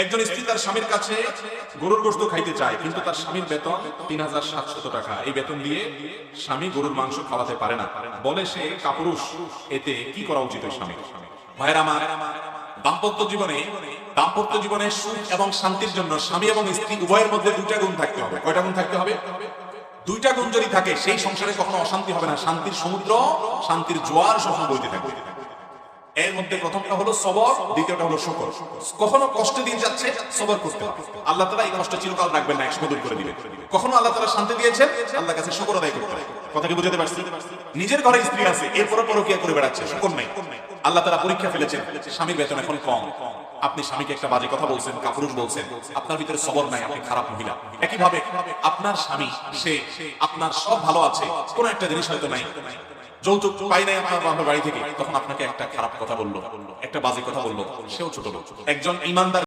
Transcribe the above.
একজন স্ত্রী তার স্বামীর কাছে গরুর গোশত খাইতে চায়, কিন্তু তার স্বামীর বেতন ৩৭০০ টাকা। এই বেতন দিয়ে স্বামী গরুর মাংস খাওয়াতে পারে না, বলে সে কাপুরুষ। এতে কি করা উচিত ওই স্বামী? ভাইরা আমার, দাম্পত্য জীবনে সুখ এবং শান্তির জন্য স্বামী এবং স্ত্রী উভয়ের মধ্যে দুইটা গুণ থাকতে হবে। কয়টা গুণ থাকতে হবে? দুইটা গুণ যদি থাকে, সেই সংসারে কখনো অশান্তি হবে না। শান্তির সমুদ্র, শান্তির জোয়ার সবসময় বইতে থাকবে। এর মধ্যে প্রথমটা হলো সবর, দ্বিতীয়টা হলো শুকর। কখনো কষ্ট দিয়ে যাচ্ছে, সবর করতে হবে। আল্লাহ তাআলা এই কষ্ট চিরকাল রাখবেন না, একসময় দূর করে দিবেন। কখনো আল্লাহ তাআলা শান্তি দিয়েছেন, আল্লাহর কাছে শুকর আদায় করতে হবে। কথা কি বুঝাতে পারছি? নিজের ঘরে স্ত্রী আছে, এরপরও পরকীয়া করে বেড়াচ্ছে, শুকর নাই। আল্লাহ তাআলা পরীক্ষা ফেলেছেন, স্বামীর বেতন এখন কম, আপনি স্বামীকে একটা বাজে কথা বলছেন, কাপুরুষ বলছেন, আপনার ভিতরে সবর নাই, আপনি খারাপ মহিলা। একইভাবে আপনার স্বামী, সে আপনার সব ভালো আছে, কোন একটা জিনিস হয়তো নাই, যৌতুক পাই নাই আপনার বাড়ি থেকে, তখন আপনাকে একটা খারাপ কথা বললো, একটা বাজে কথা বললো, সেও ছোট লোক। একজন ঈমানদার